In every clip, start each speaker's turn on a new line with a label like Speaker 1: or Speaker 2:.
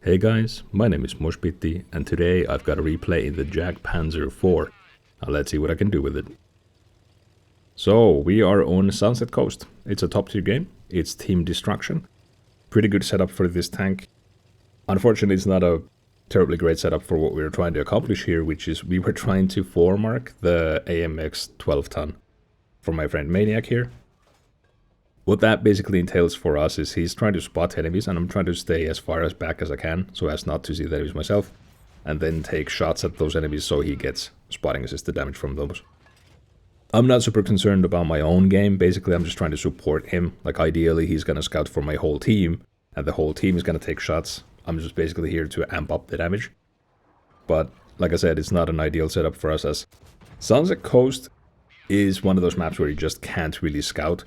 Speaker 1: Hey guys, my name is Moshpiti, and today I've got a replay in the Jagdpanzer IV. Now let's see what I can do with it. So, we are on Sunset Coast. It's a top tier game, it's team destruction. Pretty good setup for this tank. Unfortunately, it's not a terribly great setup for what we were trying to accomplish here, which is we were trying to 4-mark the AMX 12-ton for my friend Maniac here. What that basically entails for us is he's trying to spot enemies, and I'm trying to stay as far as back as I can so as not to see the enemies myself, and then take shots at those enemies so he gets spotting assisted damage from those. I'm not super concerned about my own game. Basically, I'm just trying to support him. Like, ideally, he's going to scout for my whole team, and the whole team is going to take shots. I'm just basically here to amp up the damage. But, like I said, it's not an ideal setup for us, as Sunset Coast is one of those maps where you just can't really scout.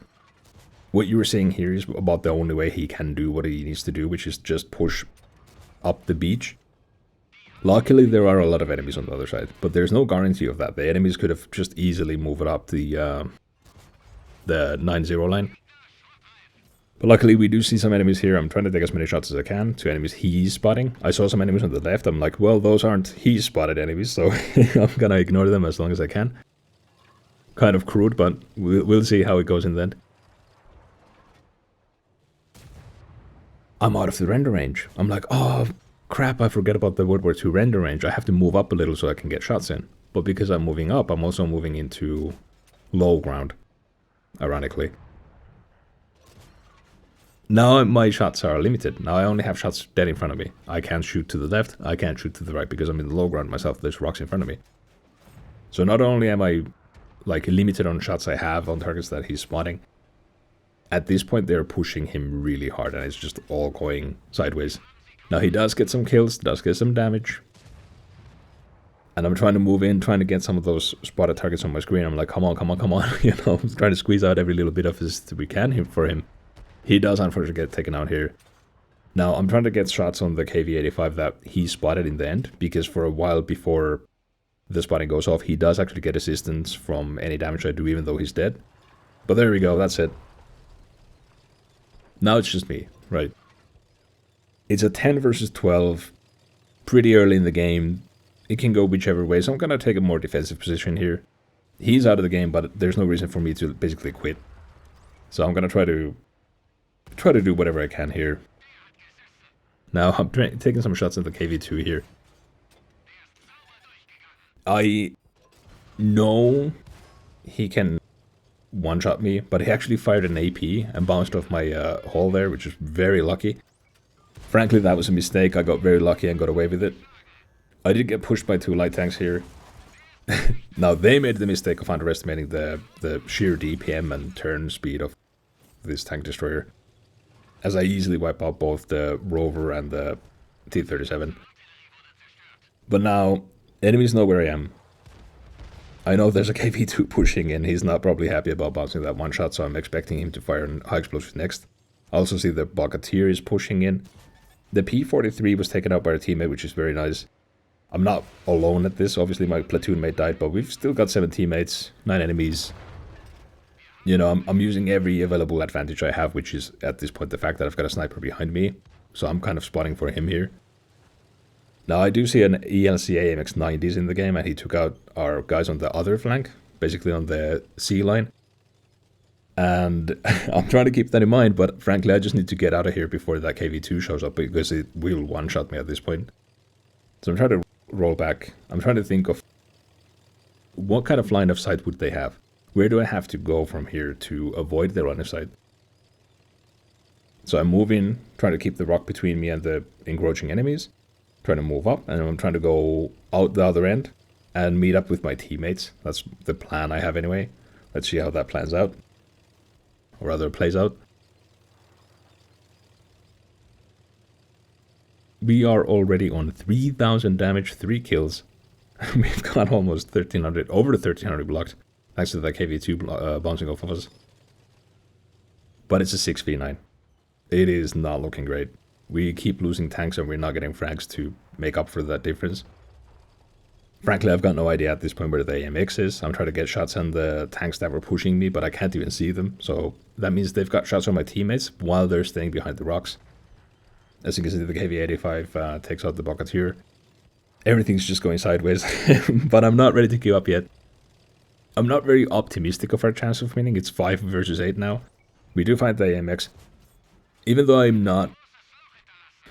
Speaker 1: What you were seeing here is about the only way he can do what he needs to do, which is just push up the beach. Luckily, there are a lot of enemies on the other side, but there's no guarantee of that. The enemies could have just easily moved up the 9-0 line. But luckily, we do see some enemies here. I'm trying to take as many shots as I can to enemies he's spotting. I saw some enemies on the left. I'm like, well, those aren't he spotted enemies, so I'm gonna ignore them as long as I can. Kind of crude, but we'll see how it goes in the end. I'm out of the render range. I'm like, oh crap, I forget about the World War II render range. I have to move up a little so I can get shots in. But because I'm moving up, I'm also moving into low ground, ironically. Now my shots are limited. Now I only have shots dead in front of me. I can't shoot to the left, I can't shoot to the right because I'm in the low ground myself. There's rocks in front of me. So not only am I like limited on shots I have on targets that he's spotting, at this point they're pushing him really hard and it's just all going sideways. Now he does get some kills, does get some damage. And I'm trying to move in, trying to get some of those spotted targets on my screen. I'm like, come on, come on, come on. You know, I'm trying to squeeze out every little bit of this we can for him. He does unfortunately get taken out here. Now I'm trying to get shots on the KV-85 that he spotted in the end, because for a while before the spotting goes off, he does actually get assistance from any damage I do, even though he's dead. But there we go, that's it. Now it's just me, right? It's a 10 versus 12, pretty early in the game. It can go whichever way, so I'm going to take a more defensive position here. He's out of the game, but there's no reason for me to basically quit. So I'm going to try to do whatever I can here. Now I'm taking some shots at the KV-2 here. I know he can one-shot me, but he actually fired an AP and bounced off my hull there, which is very lucky. Frankly, that was a mistake. I got very lucky and got away with it. I did get pushed by 2 light tanks here. Now, they made the mistake of underestimating the sheer DPM and turn speed of this tank destroyer, as I easily wipe out both the Rover and the T-37. But now, enemies know where I am. I know there's a KV-2 pushing in. He's not probably happy about bouncing that one shot, so I'm expecting him to fire a high explosive next. I also see the Bucketeer is pushing in. The P-43 was taken out by a teammate, which is very nice. I'm not alone at this. Obviously, my platoon mate died, but we've still got 7 teammates, 9 enemies. You know, I'm using every available advantage I have, which is, at this point, the fact that I've got a sniper behind me. So I'm kind of spotting for him here. Now, I do see an ELC AMX 90s in the game, and he took out our guys on the other flank, basically on the C line. And I'm trying to keep that in mind, but frankly, I just need to get out of here before that KV-2 shows up, because it will one-shot me at this point. So I'm trying to roll back. I'm trying to think of what kind of line of sight would they have? Where do I have to go from here to avoid their line of sight? So I'm moving, trying to keep the rock between me and the encroaching enemies. Trying to move up, and I'm trying to go out the other end and meet up with my teammates. That's the plan I have anyway. Let's see how that plans out. Or rather, plays out. We are already on 3,000 damage, 3 kills. We've got almost 1,300, over 1,300 blocked, thanks to that KV-2 bouncing off of us. But it's a 6v9. It is not looking great. We keep losing tanks and we're not getting frags to make up for that difference. Frankly, I've got no idea at this point where the AMX is. I'm trying to get shots on the tanks that were pushing me, but I can't even see them. So that means they've got shots on my teammates while they're staying behind the rocks. As you can see, the KV-85 takes out the Bucketeer. Everything's just going sideways, but I'm not ready to give up yet. I'm not very optimistic of our chance of winning. It's 5 versus 8 now. We do find the AMX. Even though I'm not,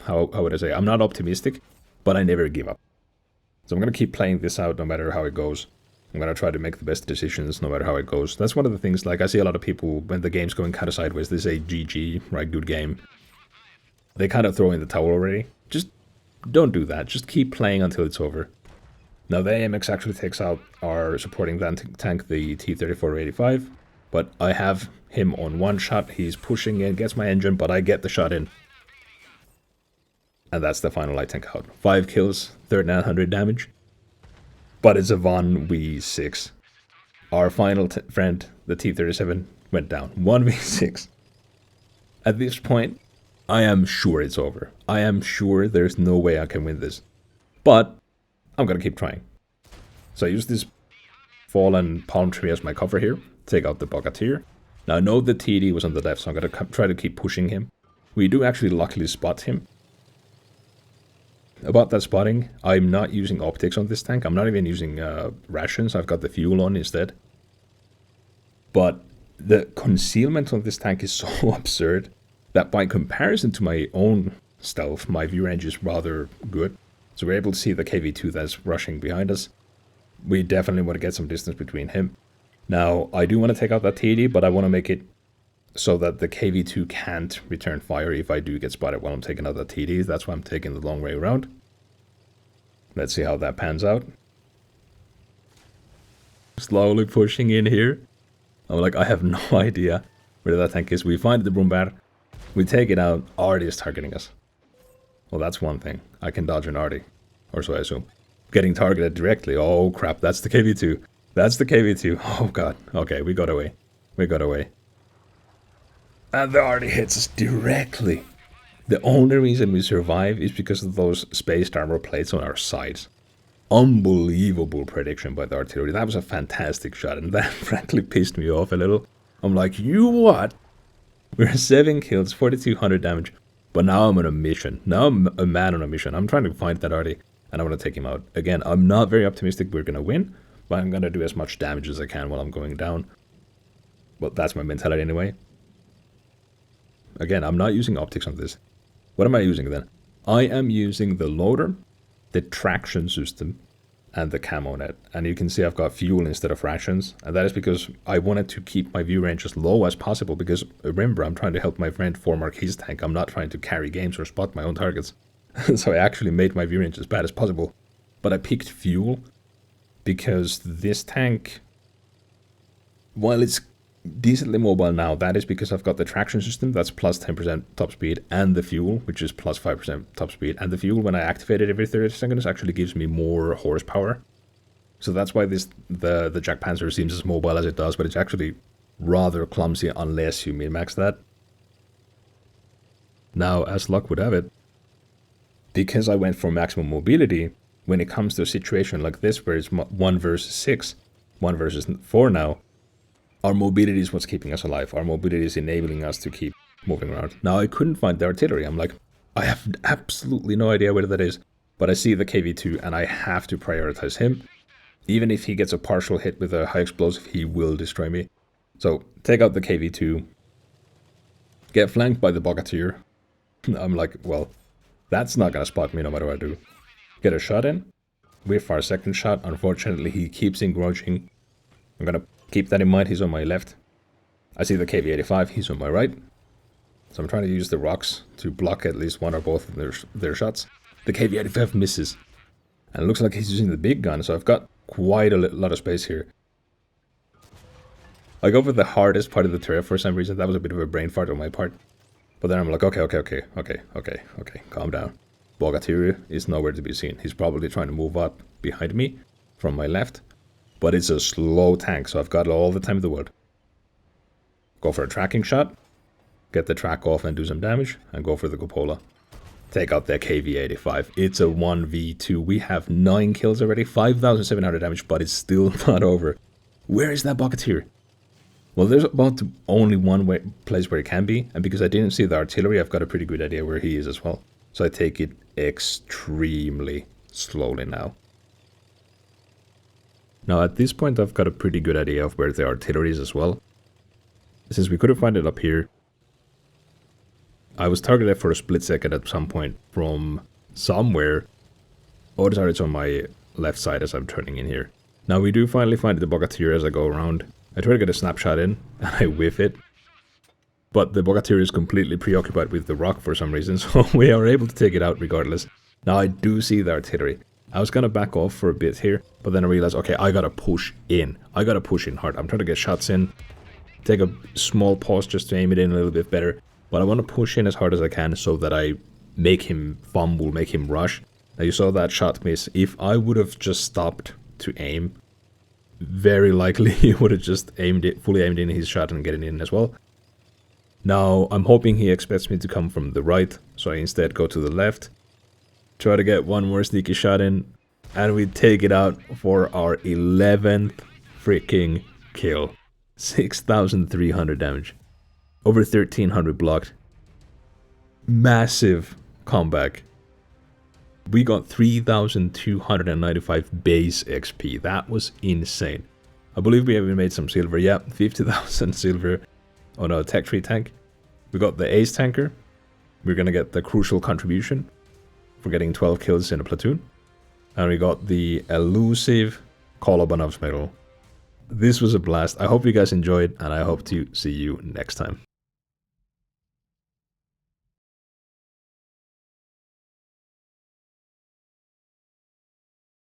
Speaker 1: how would I say, I'm not optimistic, but I never give up. So I'm going to keep playing this out no matter how it goes. I'm going to try to make the best decisions no matter how it goes. That's one of the things, like I see a lot of people, when the game's going kind of sideways, they say GG, right, good game. They kind of throw in the towel already. Just don't do that. Just keep playing until it's over. Now the AMX actually takes out our supporting tank, the T-34-85, but I have him on one shot. He's pushing in, gets my engine, but I get the shot in. And that's the final light tank out. 5 kills, 3900 damage. But it's a 1v6. Our final friend, the T-37, went down. 1v6. At this point, I am sure it's over. I am sure there's no way I can win this. But I'm gonna keep trying. So I use this fallen palm tree as my cover here. Take out the Bucketeer. Now I know the TD was on the left, so I'm gonna try to keep pushing him. We do actually luckily spot him. About that spotting, I'm not using optics on this tank. I'm not even using rations. I've got the fuel on instead. But the concealment on this tank is so absurd that by comparison to my own stealth, my view range is rather good. So we're able to see the KV-2 that's rushing behind us. We definitely want to get some distance between him. Now, I do want to take out that TD, but I want to make it so that the KV-2 can't return fire if I do get spotted while I'm taking out that TD. That's why I'm taking the long way around. Let's see how that pans out. Slowly pushing in here. I'm like, I have no idea where that tank is. We find the Brumbar. We take it out. Arty is targeting us. Well, that's one thing. I can dodge an Arty. Or so I assume. Getting targeted directly. Oh, crap. That's the KV-2. That's the KV-2. Oh, God. Okay, we got away. We got away. And the Arty hits us directly. The only reason we survive is because of those spaced armor plates on our sides. Unbelievable prediction by the artillery. That was a fantastic shot, and that frankly pissed me off a little. I'm like, you what? We're 7 kills, 4200 damage. But now I'm on a mission. Now I'm a man on a mission. I'm trying to find that Arty, and I want to take him out. Again, I'm not very optimistic we're going to win, but I'm going to do as much damage as I can while I'm going down. Well, that's my mentality anyway. Again, I'm not using optics on this. What am I using then? I am using the loader, the traction system, and the camo net. And you can see I've got fuel instead of rations. And that is because I wanted to keep my view range as low as possible. Because remember, I'm trying to help my friend foremark his tank. I'm not trying to carry games or spot my own targets. So I actually made my view range as bad as possible. But I picked fuel because this tank, while it's decently mobile now, that is because I've got the traction system that's plus 10% top speed, and the fuel, which is plus 5% top speed. And the fuel, when I activate it every 30 seconds, actually gives me more horsepower. So that's why the Jagdpanzer seems as mobile as it does, but it's actually rather clumsy unless you min-max that. Now, as luck would have it, because I went for maximum mobility, when it comes to a situation like this where it's 1 versus 6, 1 versus 4 now, our mobility is what's keeping us alive. Our mobility is enabling us to keep moving around. Now, I couldn't find the artillery. I'm like, I have absolutely no idea where that is. But I see the KV-2 and I have to prioritize him. Even if he gets a partial hit with a high explosive, he will destroy me. So, take out the KV-2. Get flanked by the Bucketeer. I'm like, well, that's not going to spot me no matter what I do. Get a shot in. Whiff our second shot. Unfortunately, he keeps encroaching. I'm going to keep that in mind. He's on my left. I see the KV-85. He's on my right. So I'm trying to use the rocks to block at least one or both of their shots. The KV-85 misses. And it looks like he's using the big gun, so I've got quite a lot of space here. I go for the hardest part of the turret for some reason. That was a bit of a brain fart on my part. But then I'm like, okay, calm down. Bucketeer is nowhere to be seen. He's probably trying to move up behind me from my left. But it's a slow tank, so I've got all the time in the world. Go for a tracking shot. Get the track off and do some damage. And go for the cupola. Take out their KV-85. It's a 1v2. We have 9 kills already. 5,700 damage, but it's still not over. Where is that Bucketeer? Well, there's about only one place where it can be. And because I didn't see the artillery, I've got a pretty good idea where he is as well. So I take it extremely slowly now. Now at this point I've got a pretty good idea of where the artillery is as well. Since we couldn't find it up here, I was targeted for a split second at some point from somewhere. Odds are it's on my left side as I'm turning in here. Now we do finally find the Bogatyr as I go around. I try to get a snapshot in, and I whiff it. But the Bogatyr is completely preoccupied with the rock for some reason, so we are able to take it out regardless. Now I do see the artillery. I was gonna back off for a bit here, but then I realized, okay, I gotta push in. I gotta push in hard. I'm trying to get shots in, take a small pause just to aim it in a little bit better. But I want to push in as hard as I can so that I make him fumble, make him rush. Now you saw that shot miss. If I would have just stopped to aim, very likely he would have just aimed it, fully aimed in his shot and getting in as well. Now I'm hoping he expects me to come from the right, so I instead go to the left. Try to get one more sneaky shot in, and we take it out for our 11th freaking kill. 6,300 damage. Over 1,300 blocked. Massive comeback. We got 3,295 base XP. That was insane. I believe we even made some silver. Yeah, 50,000 silver on a tech tree tank. We got the ace tanker. We're gonna get the crucial contribution for getting 12 kills in a platoon. And we got the elusive Kolobanov's medal. This was a blast. I hope you guys enjoyed, and I hope to see you next time.